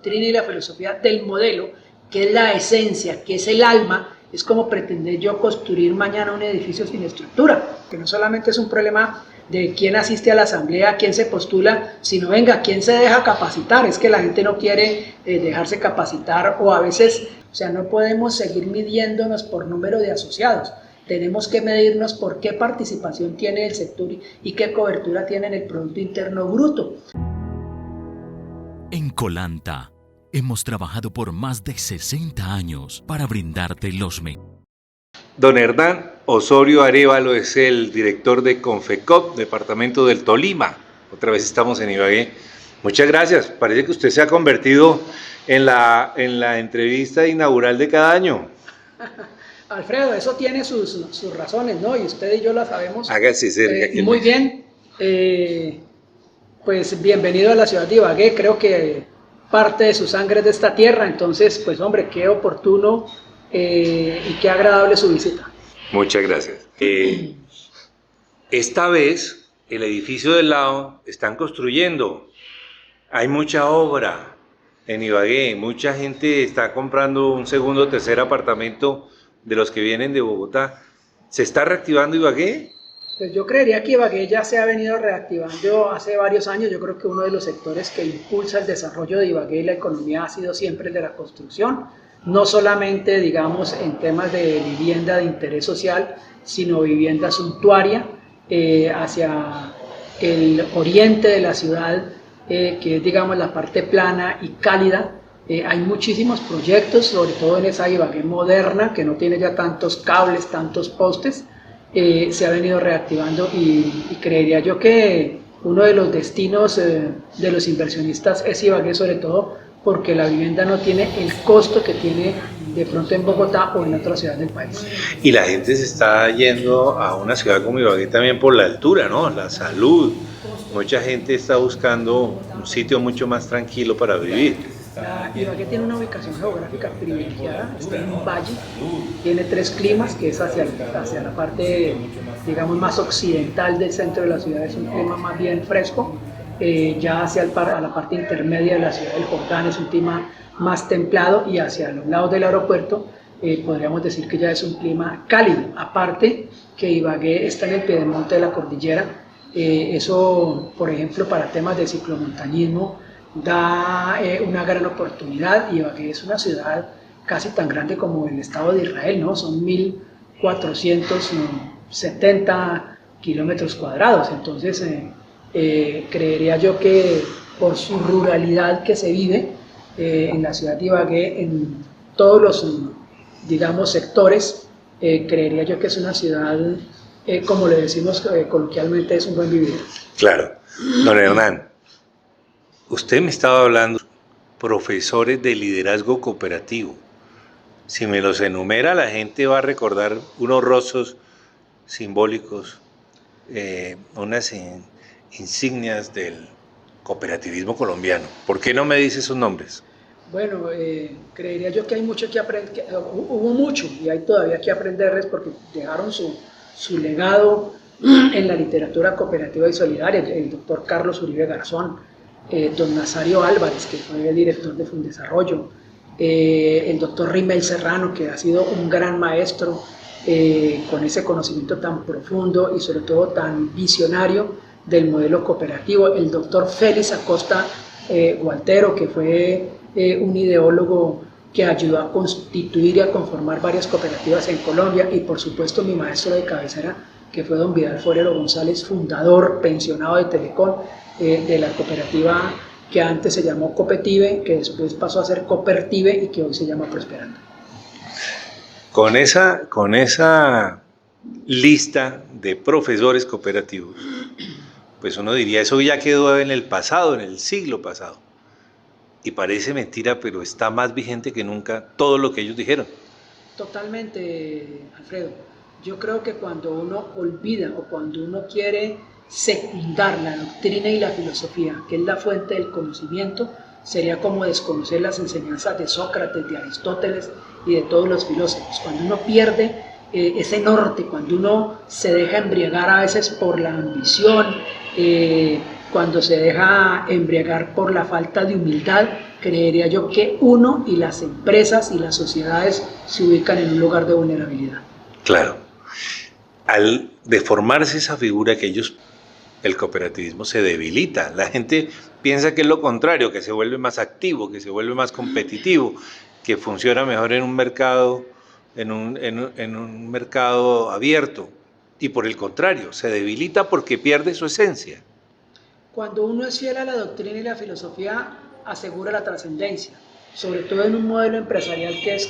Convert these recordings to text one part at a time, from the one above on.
doctrina y la filosofía del modelo, que es la esencia, que es el alma, es como pretender yo construir mañana un edificio sin estructura, que no solamente es un problema de quién asiste a la asamblea, quién se postula, sino venga, quién se deja capacitar. Es que la gente no quiere dejarse capacitar, o a veces, o sea, no podemos seguir midiéndonos por número de asociados. Tenemos que medirnos por qué participación tiene el sector y qué cobertura tiene en el Producto Interno Bruto. En Colanta hemos trabajado por más de 60 años para brindarte los mejores. Don Hernán Osorio Arévalo es el director de Confecop, departamento del Tolima. Otra vez estamos en Ibagué. Muchas gracias. Parece que usted se ha convertido en la entrevista inaugural de cada año. Alfredo, eso tiene sus razones, ¿no? Y usted y yo la sabemos. Hágase cerca. Muy bien. Pues bienvenido a la ciudad de Ibagué. Creo que parte de su sangre es de esta tierra. Entonces, pues hombre, qué oportuno y qué agradable su visita. Muchas gracias. Esta vez, el edificio del lado están construyendo. Hay mucha obra en Ibagué. Mucha gente está comprando un segundo o tercer apartamento de los que vienen de Bogotá. ¿Se está reactivando Ibagué? Pues yo creería que Ibagué ya se ha venido reactivando hace varios años. Yo creo que uno de los sectores que impulsa el desarrollo de Ibagué y la economía ha sido siempre el de la construcción. No solamente, digamos, en temas de vivienda de interés social, sino vivienda suntuaria hacia el oriente de la ciudad, que es, digamos, la parte plana y cálida. Hay muchísimos proyectos, sobre todo en esa Ibagué moderna, que no tiene ya tantos cables, tantos postes. Se ha venido reactivando y creería yo que uno de los destinos de los inversionistas es Ibagué, sobre todo porque la vivienda no tiene el costo que tiene de pronto en Bogotá o en otra ciudad del país. Y la gente se está yendo a una ciudad como Ibagué también por la altura, ¿no? La salud. Mucha gente está buscando un sitio mucho más tranquilo para vivir. Ibagué tiene una ubicación geográfica privilegiada, está en un valle, tiene 3 climas, que es hacia la parte, digamos, más occidental del centro de la ciudad, es un clima más bien fresco. Ya hacia la parte intermedia de la ciudad del Jordán es un clima más templado, y hacia los lados del aeropuerto podríamos decir que ya es un clima cálido. Aparte que Ibagué está en el piedemonte de la cordillera, eso, por ejemplo, para temas de ciclomontañismo da una gran oportunidad. Ibagué es una ciudad casi tan grande como el Estado de Israel, ¿no? Son 1.470 kilómetros cuadrados, entonces creería yo que por su ruralidad que se vive en la ciudad de Ibagué, en todos los, digamos, sectores, creería yo que es una ciudad, como le decimos coloquialmente, es un buen vivir. Claro. Don Hernán, usted me estaba hablando de profesores de liderazgo cooperativo. Si me los enumera, la gente va a recordar unos rostros simbólicos, unas insignias del cooperativismo colombiano. ¿Por qué no me dice sus nombres? Bueno, creería yo que hay mucho que aprender, hubo mucho y hay todavía que aprenderles, porque dejaron su legado en la literatura cooperativa y solidaria. El doctor Carlos Uribe Garzón, don Nazario Álvarez, que fue el director de Fundesarrollo, el doctor Rimel Serrano, que ha sido un gran maestro con ese conocimiento tan profundo y sobre todo tan visionario del modelo cooperativo, el doctor Félix Acosta Gualtero, que fue un ideólogo que ayudó a constituir y a conformar varias cooperativas en Colombia, y por supuesto mi maestro de cabecera, que fue don Vidal Forero González, fundador, pensionado de Telecom, de la cooperativa que antes se llamó Copetive, que después pasó a ser Copertive y que hoy se llama Prosperando. Con esa lista de profesores cooperativos, pues uno diría, eso ya quedó en el pasado, en el siglo pasado. Y parece mentira, pero está más vigente que nunca todo lo que ellos dijeron. Totalmente, Alfredo. Yo creo que cuando uno olvida o cuando uno quiere secundar la doctrina y la filosofía, que es la fuente del conocimiento, sería como desconocer las enseñanzas de Sócrates, de Aristóteles y de todos los filósofos. Cuando uno pierde ese norte, cuando uno se deja embriagar a veces por la ambición, cuando se deja embriagar por la falta de humildad, creería yo que uno y las empresas y las sociedades se ubican en un lugar de vulnerabilidad. Claro. Al deformarse esa figura el cooperativismo se debilita. La gente piensa que es lo contrario, que se vuelve más activo, que se vuelve más competitivo, que funciona mejor en un mercado, en un mercado abierto. Y por el contrario, se debilita porque pierde su esencia. Cuando uno es fiel a la doctrina y la filosofía, asegura la trascendencia, sobre todo en un modelo empresarial que es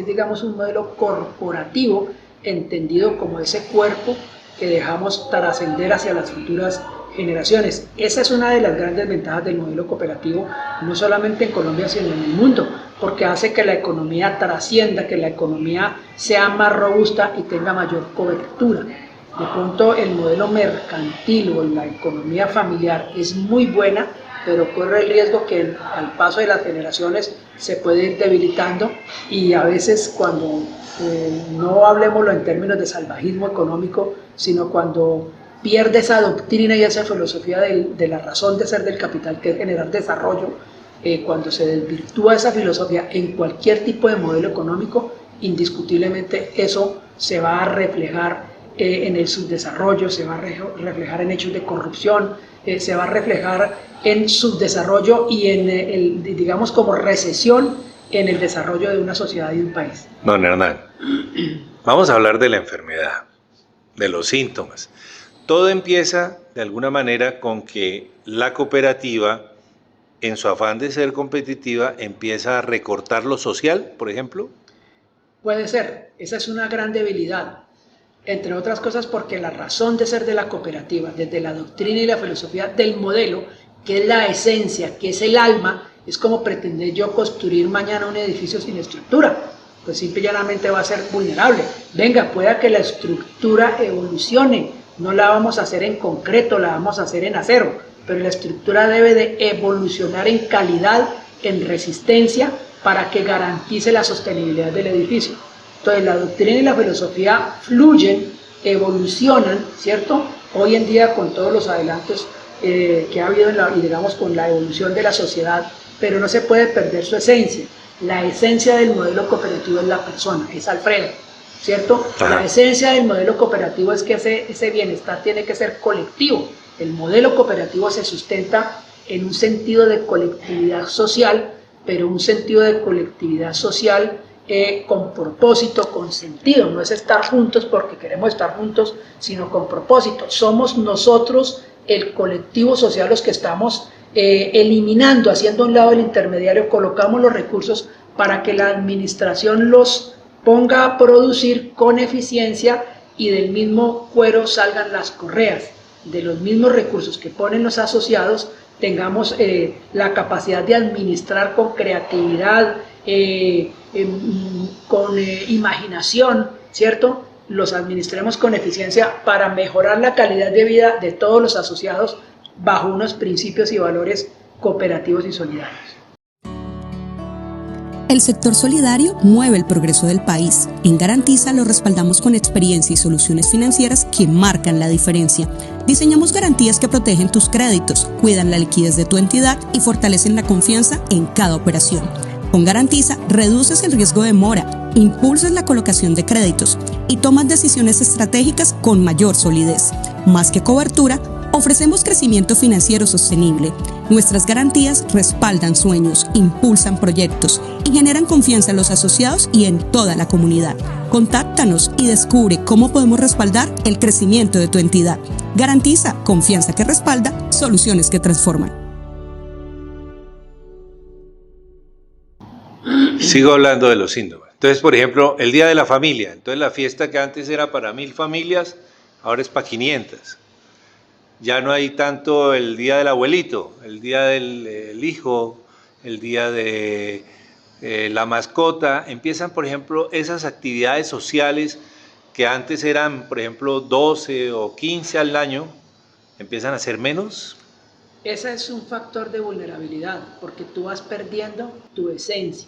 digamos, un modelo corporativo, entendido como ese cuerpo que dejamos trascender hacia las futuras generaciones. Esa es una de las grandes ventajas del modelo cooperativo, no solamente en Colombia, sino en el mundo, porque hace que la economía trascienda, que la economía sea más robusta y tenga mayor cobertura. De pronto el modelo mercantil o la economía familiar es muy buena, pero corre el riesgo que al paso de las generaciones se puede ir debilitando, y a veces cuando no hablemoslo en términos de salvajismo económico, sino cuando pierde esa doctrina y esa filosofía de la razón de ser del capital, que es generar desarrollo, cuando se desvirtúa esa filosofía en cualquier tipo de modelo económico, indiscutiblemente eso se va a reflejar en el subdesarrollo, se va a reflejar en hechos de corrupción, se va a reflejar en subdesarrollo y en digamos, como recesión en el desarrollo de una sociedad y de un país. Don Hernán, vamos a hablar de la enfermedad, de los síntomas. Todo empieza de alguna manera con que la cooperativa, en su afán de ser competitiva, empieza a recortar lo social, por ejemplo. Puede ser, esa es una gran debilidad, entre otras cosas porque la razón de ser de la cooperativa, desde la doctrina y la filosofía del modelo, que es la esencia, que es el alma, es como pretender yo construir mañana un edificio sin estructura. Pues simple y llanamente va a ser vulnerable. Venga, pueda que la estructura evolucione, no la vamos a hacer en concreto, la vamos a hacer en acero, pero la estructura debe de evolucionar en calidad, en resistencia, para que garantice la sostenibilidad del edificio. Entonces la doctrina y la filosofía fluyen, evolucionan, ¿cierto? Hoy en día con todos los adelantos que ha habido y digamos con la evolución de la sociedad, pero no se puede perder su esencia. La esencia del modelo cooperativo es la persona, es Alfredo, ¿cierto? Ajá. La esencia del modelo cooperativo es que ese bienestar tiene que ser colectivo. El modelo cooperativo se sustenta en un sentido de colectividad social, pero un sentido de colectividad social con propósito, con sentido. No es estar juntos porque queremos estar juntos, sino con propósito. Somos nosotros, el colectivo social, los que estamos eliminando, haciendo a un lado el intermediario, colocamos los recursos para que la administración los ponga a producir con eficiencia y del mismo cuero salgan las correas. De los mismos recursos que ponen los asociados, tengamos la capacidad de administrar con creatividad, con imaginación, ¿cierto? Los administremos con eficiencia para mejorar la calidad de vida de todos los asociados bajo unos principios y valores cooperativos y solidarios. El sector solidario mueve el progreso del país. En Garantiza lo respaldamos con experiencia y soluciones financieras que marcan la diferencia. Diseñamos garantías que protegen tus créditos, cuidan la liquidez de tu entidad y fortalecen la confianza en cada operación. Con Garantiza reduces el riesgo de mora, impulsas la colocación de créditos y tomas decisiones estratégicas con mayor solidez. Más que cobertura, ofrecemos crecimiento financiero sostenible. Nuestras garantías respaldan sueños, impulsan proyectos y generan confianza en los asociados y en toda la comunidad. Contáctanos y descubre cómo podemos respaldar el crecimiento de tu entidad. Garantiza, confianza que respalda, soluciones que transforman. Sigo hablando de los síntomas. Entonces, por ejemplo, el Día de la Familia. Entonces, la fiesta que antes era para 1000 familias, ahora es para 500. Ya no hay tanto el Día del Abuelito, el Día del Hijo, el Día de la mascota. Empiezan, por ejemplo, esas actividades sociales que antes eran, por ejemplo, 12 o 15 al año, empiezan a ser menos. Ese es un factor de vulnerabilidad, porque tú vas perdiendo tu esencia,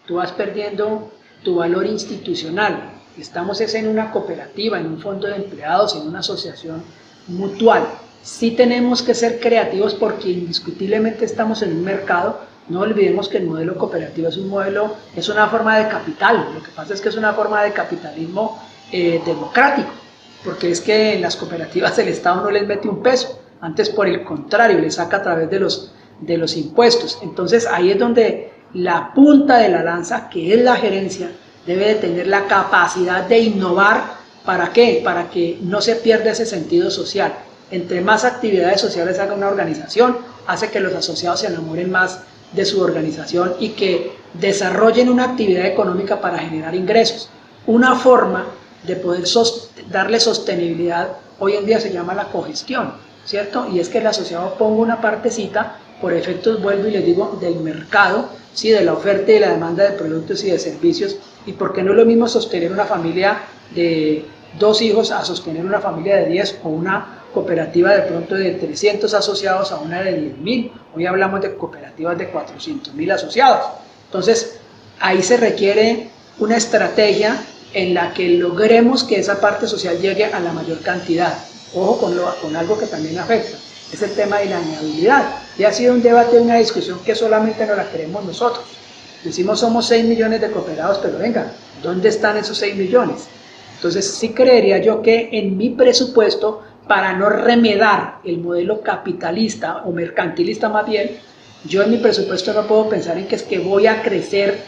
tú vas perdiendo tu valor institucional. Estamos en una cooperativa, en un fondo de empleados, en una asociación mutual. Sí tenemos que ser creativos porque indiscutiblemente estamos en un mercado No olvidemos que el modelo cooperativo es una forma de capital. Lo que pasa es que es una forma de capitalismo democrático, porque es que en las cooperativas el Estado no les mete un peso, antes por el contrario, les saca a través de los impuestos. Entonces ahí es donde la punta de la lanza, que es la gerencia, debe de tener la capacidad de innovar. ¿Para qué? Para que no se pierda ese sentido social. Entre más actividades sociales haga una organización, hace que los asociados se enamoren más de su organización y que desarrollen una actividad económica para generar ingresos. Una forma de poder darle sostenibilidad hoy en día se llama la cogestión, ¿cierto? Y es que el asociado ponga una partecita, por efectos, vuelvo y les digo, del mercado, ¿sí? De la oferta y la demanda de productos y de servicios. Y por qué no es lo mismo sostener una familia de 2 hijos a sostener una familia de 10 o una cooperativa de pronto de 300 asociados a una de 10.000. Hoy hablamos de cooperativas de 400.000 asociados. Entonces, ahí se requiere una estrategia en la que logremos que esa parte social llegue a la mayor cantidad. Ojo con algo que también afecta, es el tema de la inhabilidad. Y ha sido un debate, una discusión que solamente no la queremos nosotros. Decimos somos 6 millones de cooperados, pero venga, ¿dónde están esos 6 millones? Entonces sí creería yo que en mi presupuesto, para no remedar el modelo capitalista o mercantilista más bien, yo en mi presupuesto no puedo pensar en que es que voy a crecer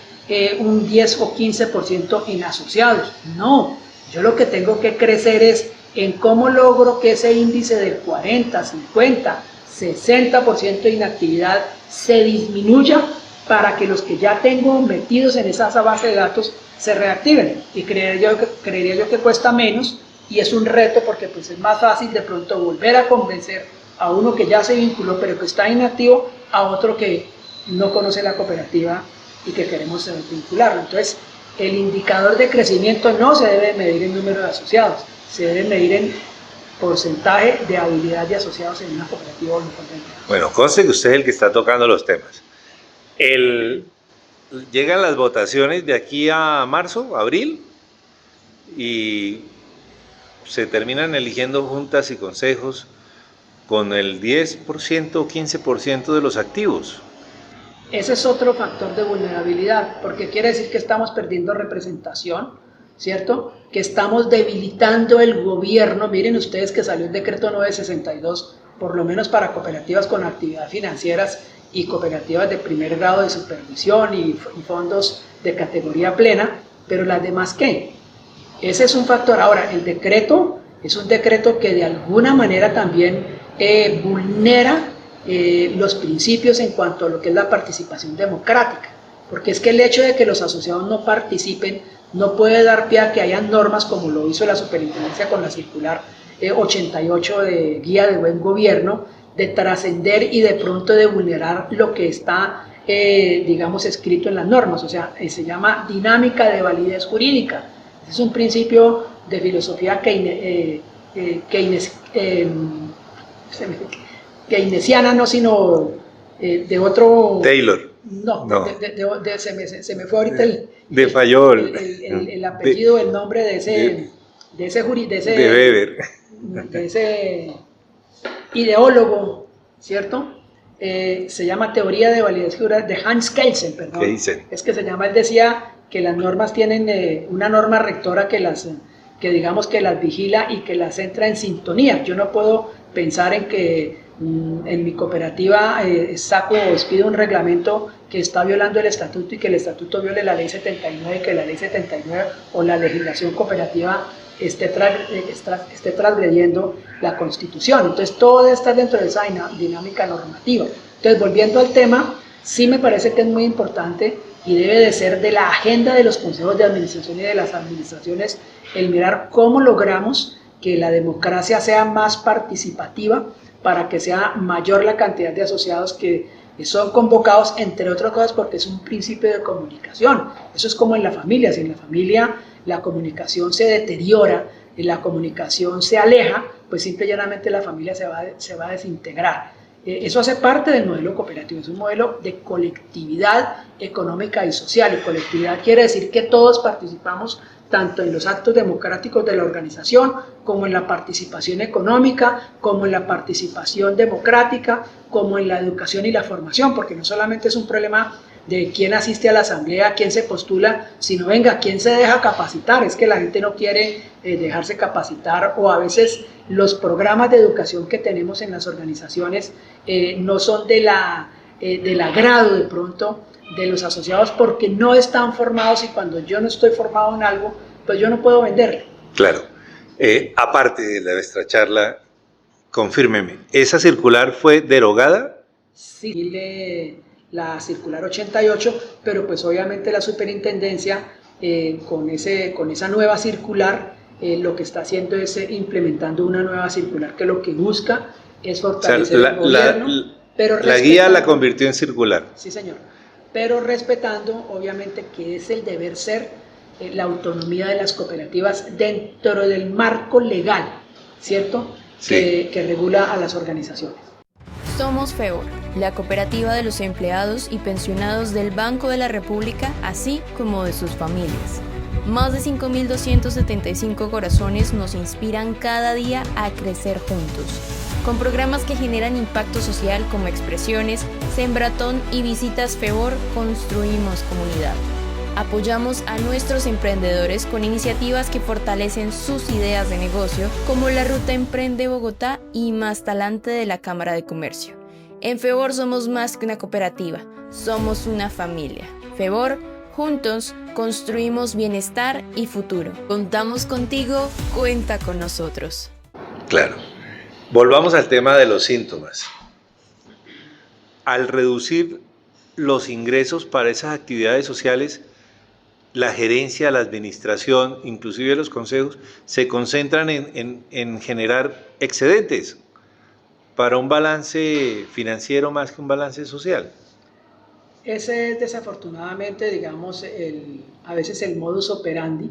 un 10 o 15% en asociados. No, yo lo que tengo que crecer es en cómo logro que ese índice del 40, 50, 60% de inactividad se disminuya para que los que ya tengo metidos en esa base de datos se reactiven. Y creería yo que cuesta menos y es un reto porque pues es más fácil de pronto volver a convencer a uno que ya se vinculó pero que está inactivo a otro que no conoce la cooperativa y que queremos vincularlo. Entonces, el indicador de crecimiento no se debe medir en número de asociados, se debe medir en porcentaje de habilidad de asociados en una cooperativa o en un convenio. Bueno, conste que usted es el que está tocando los temas. Llegan las votaciones de aquí a marzo, abril, y se terminan eligiendo juntas y consejos con el 10% o 15% de los activos. Ese es otro factor de vulnerabilidad, porque quiere decir que estamos perdiendo representación, ¿cierto? Que estamos debilitando el gobierno. Miren ustedes que salió el decreto 962, por lo menos para cooperativas con actividad financieras y cooperativas de primer grado de supervisión y fondos de categoría plena, pero las demás, ¿qué? Ese es un factor. Ahora, el decreto es un decreto que de alguna manera también vulnera los principios en cuanto a lo que es la participación democrática, porque es que el hecho de que los asociados no participen no puede dar pie a que hayan normas como lo hizo la superintendencia con la circular 88 de guía de buen gobierno, de trascender y de pronto de vulnerar lo que está, digamos, escrito en las normas. O sea, se llama dinámica de validez jurídica. Es un principio de filosofía keynesiana, no, sino de otro... Taylor. No. Se me fue ahorita de Fayol. El apellido, el nombre de ese Weber. De ese ideólogo, ¿cierto? Se llama teoría de validez jurídica de Hans Kelsen, perdón. Kelsen. Es que se llama, él decía que las normas tienen una norma rectora que digamos que las vigila y que las entra en sintonía. Yo no puedo pensar en que en mi cooperativa saco o expido un reglamento que está violando el estatuto y que el estatuto viole la ley 79 y que la ley 79 o la legislación cooperativa esté transgrediendo la Constitución. Entonces todo debe estar dentro de esa dinámica normativa. Entonces, volviendo al tema, sí me parece que es muy importante y debe de ser de la agenda de los consejos de administración y de las administraciones el mirar cómo logramos que la democracia sea más participativa para que sea mayor la cantidad de asociados que son convocados, entre otras cosas porque es un principio de comunicación. Eso es como en la familia. Si en la familia la comunicación se deteriora, la comunicación se aleja, pues simple y llanamente la familia se va a desintegrar. Eso hace parte del modelo cooperativo, es un modelo de colectividad económica y social, y colectividad quiere decir que todos participamos tanto en los actos democráticos de la organización, como en la participación económica, como en la participación democrática, como en la educación y la formación, porque no solamente es un problema de quién asiste a la asamblea, quién se postula, sino venga, quién se deja capacitar. Es que la gente no quiere dejarse capacitar, o a veces los programas de educación que tenemos en las organizaciones no son del agrado de pronto de los asociados, porque no están formados, y cuando yo no estoy formado en algo, pues yo no puedo venderle. Claro. Aparte de nuestra charla, confírmeme, ¿esa circular fue derogada? Sí, la circular 88, pero pues obviamente la superintendencia con esa nueva circular lo que está haciendo es implementando una nueva circular que lo que busca es fortalecer el gobierno, pero la guía la convirtió en circular. Sí, señor, pero respetando obviamente que es el deber ser la autonomía de las cooperativas dentro del marco legal, ¿cierto? Sí. Que regula a las organizaciones. Somos FEBOR, la cooperativa de los empleados y pensionados del Banco de la República, así como de sus familias. Más de 5.275 corazones nos inspiran cada día a crecer juntos, con programas que generan impacto social como Expresiones, Sembratón y Visitas FEBOR. Construimos comunidad. Apoyamos a nuestros emprendedores con iniciativas que fortalecen sus ideas de negocio, como la Ruta Emprende Bogotá y Más Talante de la Cámara de Comercio. En FEBOR somos más que una cooperativa, somos una familia. FEBOR, juntos construimos bienestar y futuro. Contamos contigo, cuenta con nosotros. Claro. Volvamos al tema de los síntomas. Al reducir los ingresos para esas actividades sociales, la gerencia, la administración, inclusive los consejos, se concentran en generar excedentes para un balance financiero más que un balance social. Ese es desafortunadamente, digamos, a veces el modus operandi,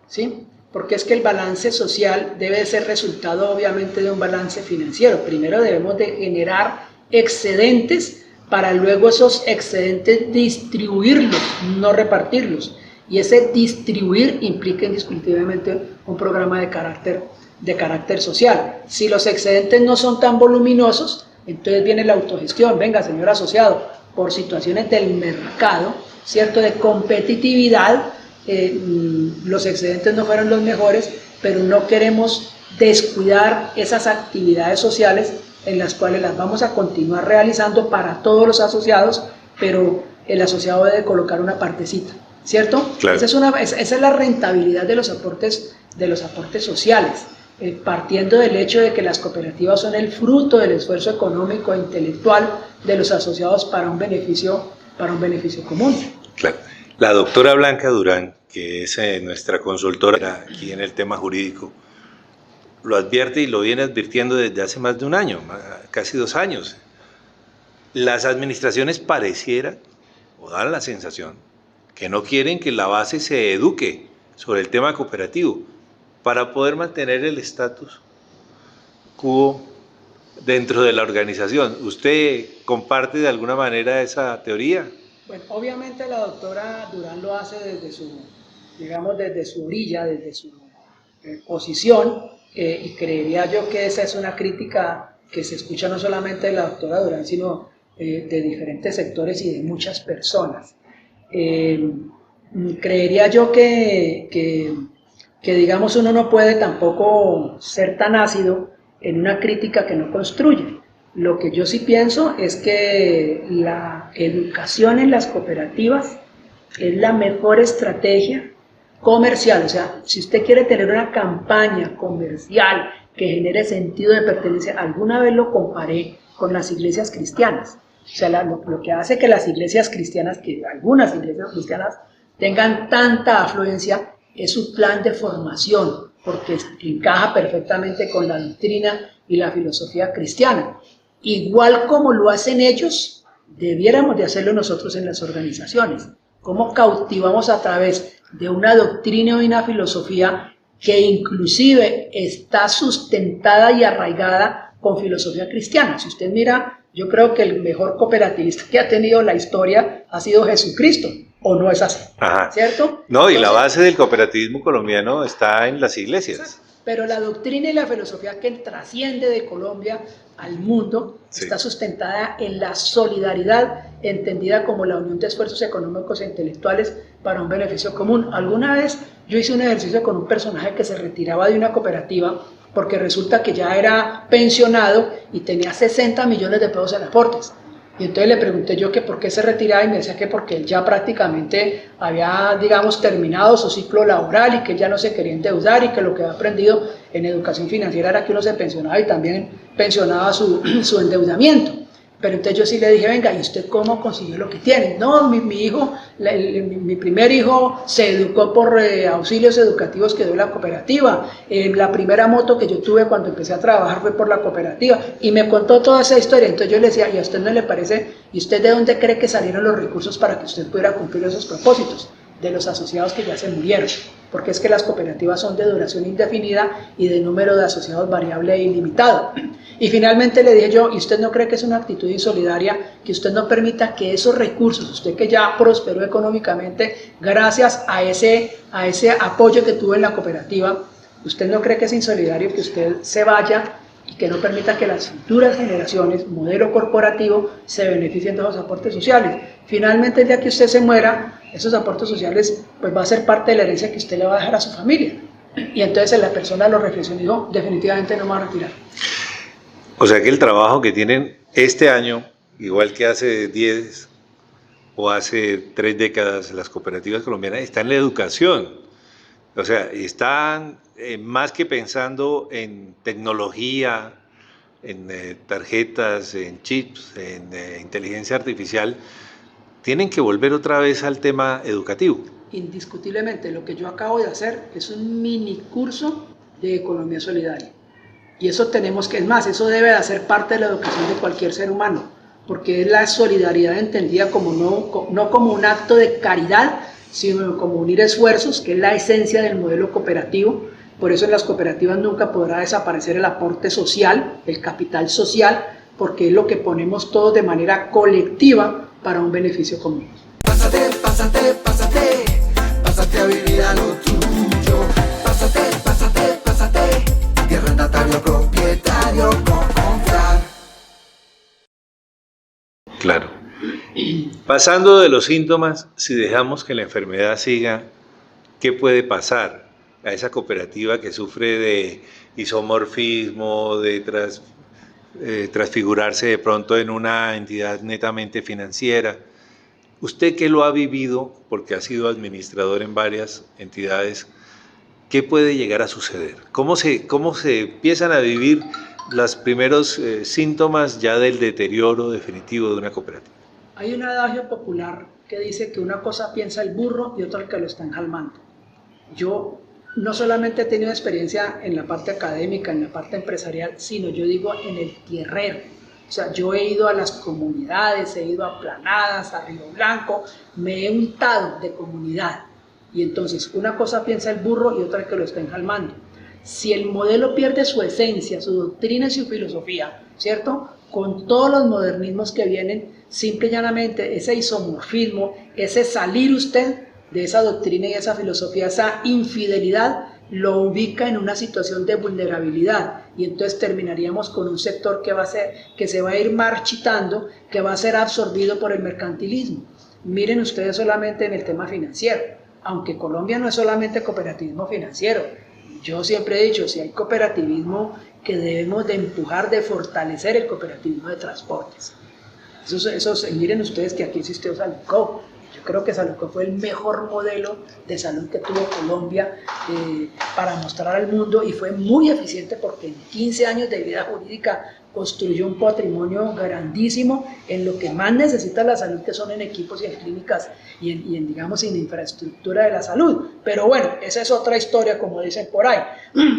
¿sí? Porque es que el balance social debe ser resultado obviamente de un balance financiero. Primero debemos de generar excedentes para luego esos excedentes distribuirlos, no repartirlos. Y ese distribuir implica indiscutiblemente un programa de carácter social. Si los excedentes no son tan voluminosos, entonces viene la autogestión. Venga, señor asociado, por situaciones del mercado, ¿cierto?, de competitividad, los excedentes no fueron los mejores, pero no queremos descuidar esas actividades sociales en las cuales las vamos a continuar realizando para todos los asociados, pero el asociado debe colocar una partecita, ¿cierto? Claro. Esa es la rentabilidad de los aportes sociales, partiendo del hecho de que las cooperativas son el fruto del esfuerzo económico e intelectual de los asociados para un beneficio común. Claro. La doctora Blanca Durán, que es nuestra consultora aquí en el tema jurídico, lo advierte y lo viene advirtiendo desde hace más de un año, casi 2 años. Las administraciones pareciera, o dan la sensación, que no quieren que la base se eduque sobre el tema cooperativo para poder mantener el status quo dentro de la organización. ¿Usted comparte de alguna manera esa teoría? Bueno, obviamente la doctora Durán lo hace desde su orilla, desde su posición, y creería yo que esa es una crítica que se escucha no solamente de la doctora Durán, sino de diferentes sectores y de muchas personas. Creería yo que digamos uno no puede tampoco ser tan ácido en una crítica que no construye. Lo que yo sí pienso es que la educación en las cooperativas es la mejor estrategia comercial. O sea, si usted quiere tener una campaña comercial que genere sentido de pertenencia, alguna vez lo comparé con las iglesias cristianas. O sea, lo que hace que las iglesias cristianas, que algunas iglesias cristianas tengan tanta afluencia, es su plan de formación, porque encaja perfectamente con la doctrina y la filosofía cristiana. Igual como lo hacen ellos, debiéramos de hacerlo nosotros en las organizaciones. ¿Cómo cautivamos a través de una doctrina y una filosofía que inclusive está sustentada y arraigada con filosofía cristiana? Si usted mira, yo creo que el mejor cooperativista que ha tenido la historia ha sido Jesucristo. ¿O no es así? Ajá. ¿Cierto? No, y la base del cooperativismo colombiano está en las iglesias. Pero la doctrina y la filosofía que trasciende de Colombia al mundo está sustentada en la solidaridad, entendida como la unión de esfuerzos económicos e intelectuales para un beneficio común. Alguna vez yo hice un ejercicio con un personaje que se retiraba de una cooperativa porque resulta que ya era pensionado y tenía 60 millones de pesos en aportes. Y entonces le pregunté yo que por qué se retiraba y me decía que porque él ya prácticamente había, digamos, terminado su ciclo laboral y que él ya no se quería endeudar y que lo que había aprendido en educación financiera era que uno se pensionaba y también pensionaba su endeudamiento. Pero entonces yo sí le dije, venga, ¿y usted cómo consiguió lo que tiene? No, mi hijo, mi primer hijo se educó por auxilios educativos que dio la cooperativa. La primera moto que yo tuve cuando empecé a trabajar fue por la cooperativa. Y me contó toda esa historia. Entonces yo le decía, ¿y a usted no le parece? ¿Y usted de dónde cree que salieron los recursos para que usted pudiera cumplir esos propósitos? De los asociados que ya se murieron, porque es que las cooperativas son de duración indefinida y de número de asociados variable e ilimitado. Y finalmente le dije yo, ¿y usted no cree que es una actitud insolidaria que usted no permita que esos recursos, usted que ya prosperó económicamente gracias a ese apoyo que tuvo en la cooperativa, usted no cree que es insolidario que usted se vaya y que no permita que las futuras generaciones, modelo corporativo, se beneficien de esos aportes sociales? Finalmente, el día que usted se muera, esos aportes sociales pues va a ser parte de la herencia que usted le va a dejar a su familia. Y entonces la persona lo reflexionó y dijo, definitivamente no me va a retirar. O sea que el trabajo que tienen este año, igual que hace 10 o hace 3 décadas las cooperativas colombianas, está en la educación. O sea, están más que pensando en tecnología, en tarjetas, en chips, en inteligencia artificial, tienen que volver otra vez al tema educativo. Indiscutiblemente, lo que yo acabo de hacer es un mini curso de economía solidaria. Y eso tenemos que, es más, eso debe de hacer parte de la educación de cualquier ser humano, porque es la solidaridad entendida como no como un acto de caridad, sino como unir esfuerzos, que es la esencia del modelo cooperativo. Por eso en las cooperativas nunca podrá desaparecer el aporte social, el capital social, porque es lo que ponemos todos de manera colectiva para un beneficio común. Pásate, pásate, pásate, pásate a vivir a lo tuyo. Pásate, pásate, pásate, y arrendatario propietario con comprar. Claro. Pasando de los síntomas, si dejamos que la enfermedad siga, ¿qué puede pasar a esa cooperativa que sufre de isomorfismo, de transfigurarse de pronto en una entidad netamente financiera? Usted que lo ha vivido, porque ha sido administrador en varias entidades, ¿qué puede llegar a suceder? ¿Cómo se empiezan a vivir los primeros síntomas ya del deterioro definitivo de una cooperativa? Hay un adagio popular que dice que una cosa piensa el burro y otra el que lo está enjalmando. Yo no solamente he tenido experiencia en la parte académica, en la parte empresarial, sino yo digo en el tierrero. O sea, yo he ido a las comunidades, he ido a Planadas, a Río Blanco, me he untado de comunidad. Y entonces una cosa piensa el burro y otra el que lo está enjalmando. Si el modelo pierde su esencia, su doctrina y su filosofía, ¿cierto? Con todos los modernismos que vienen, simple y llanamente ese isomorfismo, ese salir usted de esa doctrina y esa filosofía, esa infidelidad, lo ubica en una situación de vulnerabilidad y entonces terminaríamos con un sector que se va a ir marchitando, que va a ser absorbido por el mercantilismo. Miren ustedes solamente en el tema financiero, aunque Colombia no es solamente cooperativismo financiero. Yo siempre he dicho, si hay cooperativismo que debemos de empujar, de fortalecer el cooperativismo de transportes. Miren ustedes que aquí existió Saluco. Yo creo que Saluco fue el mejor modelo de salud que tuvo Colombia para mostrar al mundo y fue muy eficiente porque en 15 años de vida jurídica construyó un patrimonio grandísimo en lo que más necesita la salud, que son en equipos y en clínicas y en infraestructura de la salud. Pero bueno, esa es otra historia, como dicen por ahí.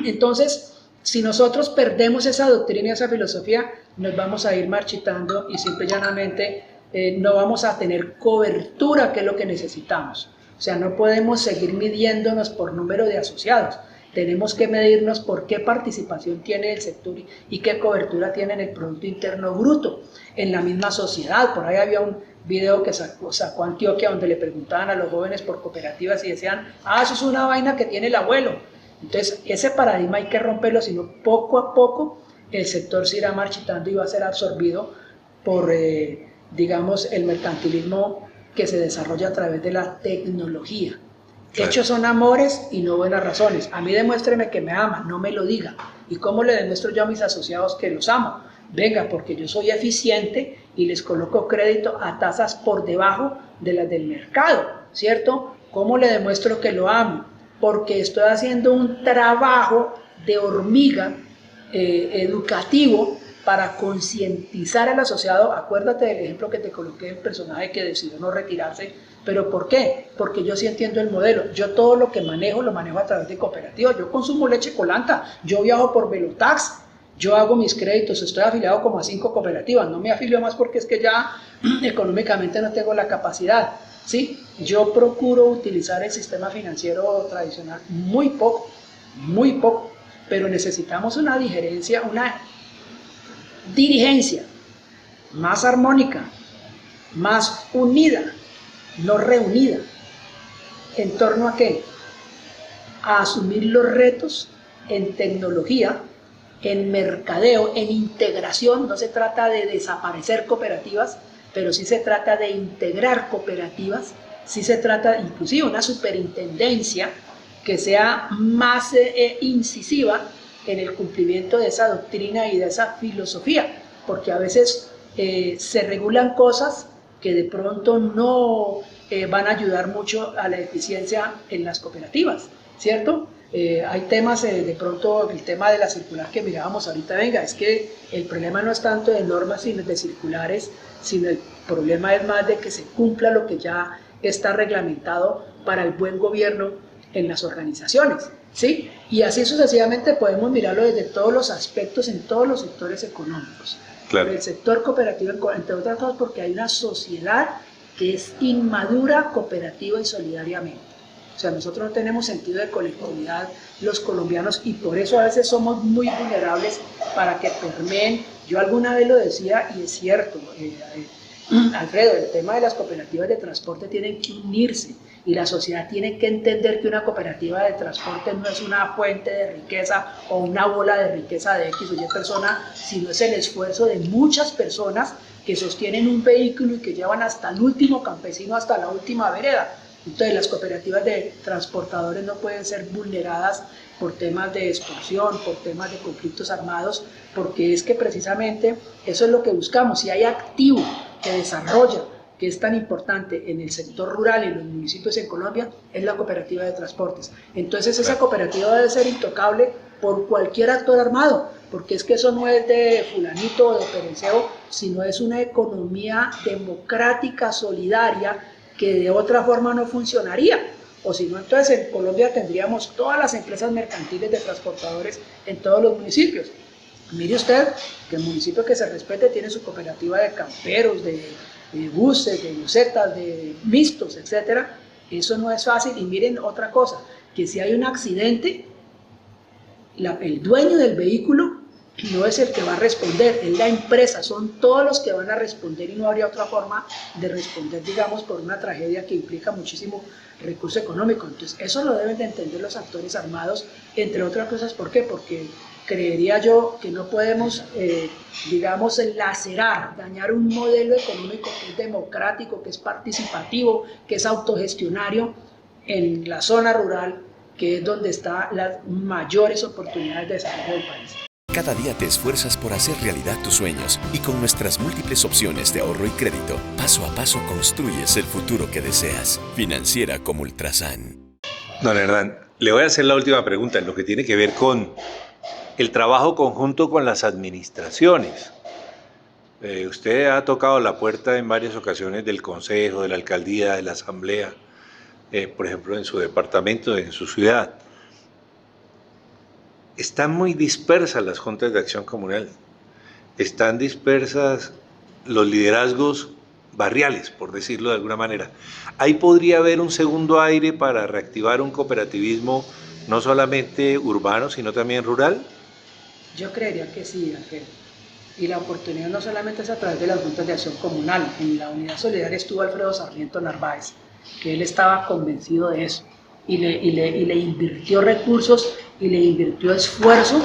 Entonces, si nosotros perdemos esa doctrina y esa filosofía, nos vamos a ir marchitando y simple y llanamente no vamos a tener cobertura, que es lo que necesitamos. O sea, no podemos seguir midiéndonos por número de asociados. Tenemos que medirnos por qué participación tiene el sector y qué cobertura tiene en el Producto Interno Bruto, en la misma sociedad. Por ahí había un video que sacó Antioquia, donde le preguntaban a los jóvenes por cooperativas y decían, eso es una vaina que tiene el abuelo. Entonces, ese paradigma hay que romperlo, sino poco a poco el sector se irá marchitando y va a ser absorbido por, digamos, el mercantilismo que se desarrolla a través de la tecnología. Claro. Hechos son amores y no buenas razones. A mí demuéstreme que me ama, no me lo diga. ¿Y cómo le demuestro yo a mis asociados que los amo? Venga, porque yo soy eficiente y les coloco crédito a tasas por debajo de las del mercado, ¿cierto? ¿Cómo le demuestro que lo amo? Porque estoy haciendo un trabajo de hormiga educativo para concientizar al asociado. Acuérdate del ejemplo que te coloqué del personaje que decidió no retirarse. ¿Pero por qué? Porque yo sí entiendo el modelo. Yo todo lo que manejo, lo manejo a través de cooperativas. Yo consumo leche colanta, yo viajo por Velotax, yo hago mis créditos, estoy afiliado como a 5 cooperativas. No me afilio más porque es que ya económicamente no tengo la capacidad, ¿sí? Yo procuro utilizar el sistema financiero tradicional muy poco, pero necesitamos una dirigencia más armónica, más unida, no reunida. ¿En torno a qué? A asumir los retos en tecnología, en mercadeo, en integración. No se trata de desaparecer cooperativas, pero sí se trata de integrar cooperativas, sí se trata inclusive una superintendencia que sea más incisiva en el cumplimiento de esa doctrina y de esa filosofía, porque a veces se regulan cosas que de pronto no van a ayudar mucho a la eficiencia en las cooperativas, ¿cierto? Hay temas, de pronto el tema de la circular que mirábamos ahorita, venga, es que el problema no es tanto de normas sino de circulares, sino el problema es más de que se cumpla lo que ya está reglamentado para el buen gobierno en las organizaciones, ¿sí? Y así sucesivamente podemos mirarlo desde todos los aspectos en todos los sectores económicos. Claro. El sector cooperativo, entre otras cosas, porque hay una sociedad que es inmadura, cooperativa y solidariamente. O sea, nosotros no tenemos sentido de colectividad los colombianos y por eso a veces somos muy vulnerables para que permeen. Yo alguna vez lo decía y es cierto, Alfredo, el tema de las cooperativas de transporte tienen que unirse y la sociedad tiene que entender que una cooperativa de transporte no es una fuente de riqueza o una bola de riqueza de X o Y persona, sino es el esfuerzo de muchas personas que sostienen un vehículo y que llevan hasta el último campesino, hasta la última vereda. Entonces las cooperativas de transportadores no pueden ser vulneradas por temas de extorsión, por temas de conflictos armados, porque es que precisamente eso es lo que buscamos. Si hay activo que desarrolla, que es tan importante en el sector rural y en los municipios en Colombia, es la cooperativa de transportes. Entonces esa cooperativa debe ser intocable por cualquier actor armado, porque es que eso no es de fulanito o de perenceo, sino es una economía democrática, solidaria, que de otra forma no funcionaría. O si no, entonces en Colombia tendríamos todas las empresas mercantiles de transportadores en todos los municipios. Mire usted que el municipio que se respete tiene su cooperativa de camperos, de buses, de busetas, de mixtos, etc. Eso no es fácil. Y miren otra cosa, que si hay un accidente, el dueño del vehículo no es el que va a responder, es la empresa, son todos los que van a responder y no habría otra forma de responder, digamos, por una tragedia que implica muchísimo recurso económico. Entonces, eso lo deben de entender los actores armados, entre otras cosas. ¿Por qué? Porque creería yo que no podemos, digamos, lacerar, dañar un modelo económico que es democrático, que es participativo, que es autogestionario en la zona rural, que es donde están las mayores oportunidades de desarrollo del país. Cada día te esfuerzas por hacer realidad tus sueños y con nuestras múltiples opciones de ahorro y crédito, paso a paso construyes el futuro que deseas. Financiera como Ultrasan. Don Hernán, le voy a hacer la última pregunta en lo que tiene que ver con el trabajo conjunto con las administraciones. Usted ha tocado la puerta en varias ocasiones del Consejo, de la Alcaldía, de la Asamblea, por ejemplo en su departamento, en su ciudad. Están muy dispersas las juntas de acción comunal, están dispersas los liderazgos barriales, por decirlo de alguna manera. Ahí podría haber un segundo aire para reactivar un cooperativismo no solamente urbano, sino también rural. Yo creería que sí, Ángel. Y la oportunidad no solamente es a través de las juntas de acción comunal. En la unidad solidaria estuvo Alfredo Sarmiento Narváez, que él estaba convencido de eso y le invirtió recursos y le invirtió esfuerzo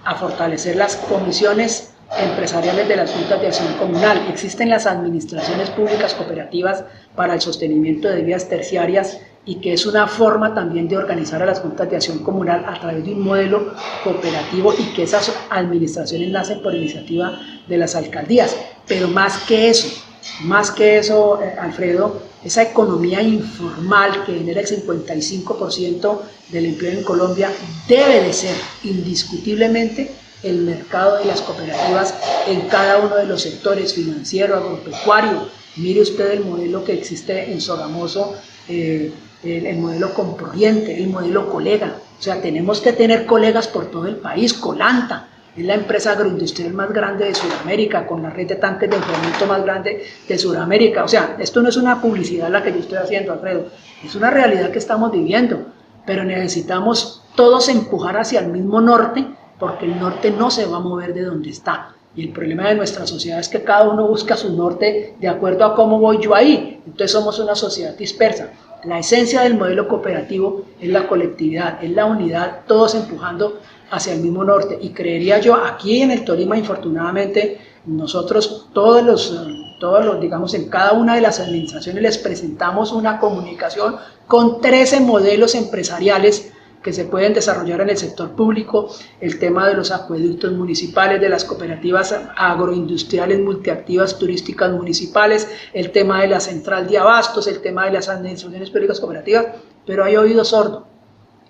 a fortalecer las comisiones empresariales de las juntas de acción comunal. Existen las administraciones públicas cooperativas para el sostenimiento de vías terciarias y que es una forma también de organizar a las juntas de acción comunal a través de un modelo cooperativo y que esas administraciones nacen por iniciativa de las alcaldías. Pero más que eso, Alfredo, esa economía informal que genera el 55% del empleo en Colombia debe de ser indiscutiblemente el mercado de las cooperativas en cada uno de los sectores, financiero, agropecuario. Mire usted el modelo que existe en Sogamoso, el modelo Comproriente, el modelo Colega. O sea, tenemos que tener colegas por todo el país. Colanta es la empresa agroindustrial más grande de Sudamérica, con la red de tanques de enfriamiento más grande de Sudamérica. O sea, esto no es una publicidad la que yo estoy haciendo, Alfredo, es una realidad que estamos viviendo, pero necesitamos todos empujar hacia el mismo norte, porque el norte no se va a mover de donde está. Y el problema de nuestra sociedad es que cada uno busca su norte de acuerdo a cómo voy yo ahí. Entonces somos una sociedad dispersa. La esencia del modelo cooperativo es la colectividad, es la unidad, todos empujando hacia el mismo norte. Y creería yo, aquí en el Tolima, infortunadamente, nosotros todos los, digamos, en cada una de las administraciones les presentamos una comunicación con 13 modelos empresariales que se pueden desarrollar en el sector público, el tema de los acueductos municipales, de las cooperativas agroindustriales multiactivas turísticas municipales, el tema de la central de abastos, el tema de las administraciones públicas cooperativas, pero hay oído sordo.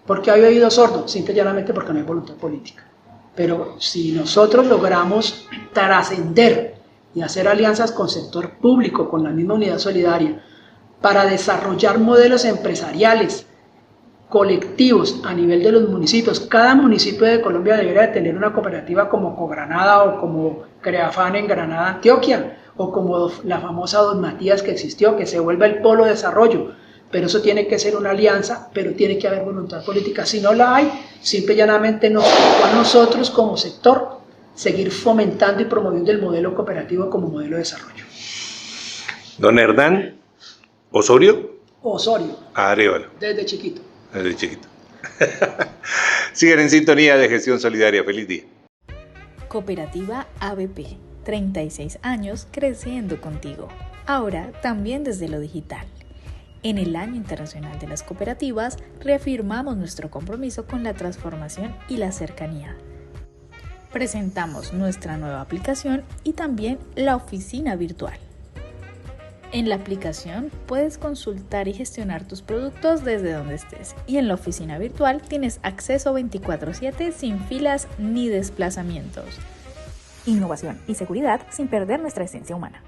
¿Por qué hay oído sordo? Simple y llanamente porque no hay voluntad política. Pero si nosotros logramos trascender y hacer alianzas con sector público, con la misma unidad solidaria, para desarrollar modelos empresariales colectivos a nivel de los municipios. Cada municipio de Colombia debería de tener una cooperativa como Cogranada o como Creafan en Granada, Antioquia, o como la famosa Don Matías que existió, que se vuelve el polo de desarrollo. Pero eso tiene que ser una alianza, pero tiene que haber voluntad política. Si no la hay, simple y llanamente nos tocó a nosotros como sector seguir fomentando y promoviendo el modelo cooperativo como modelo de desarrollo. Don Hernán Osorio. Arevalo. Desde chiquito. Siguen en sintonía de Gestión Solidaria. Feliz día. Cooperativa ABP, 36 años creciendo contigo. Ahora también desde lo digital. En el Año Internacional de las Cooperativas reafirmamos nuestro compromiso con la transformación y la cercanía. Presentamos nuestra nueva aplicación y también la oficina virtual. En la aplicación puedes consultar y gestionar tus productos desde donde estés y en la oficina virtual tienes acceso 24/7 sin filas ni desplazamientos. Innovación y seguridad sin perder nuestra esencia humana.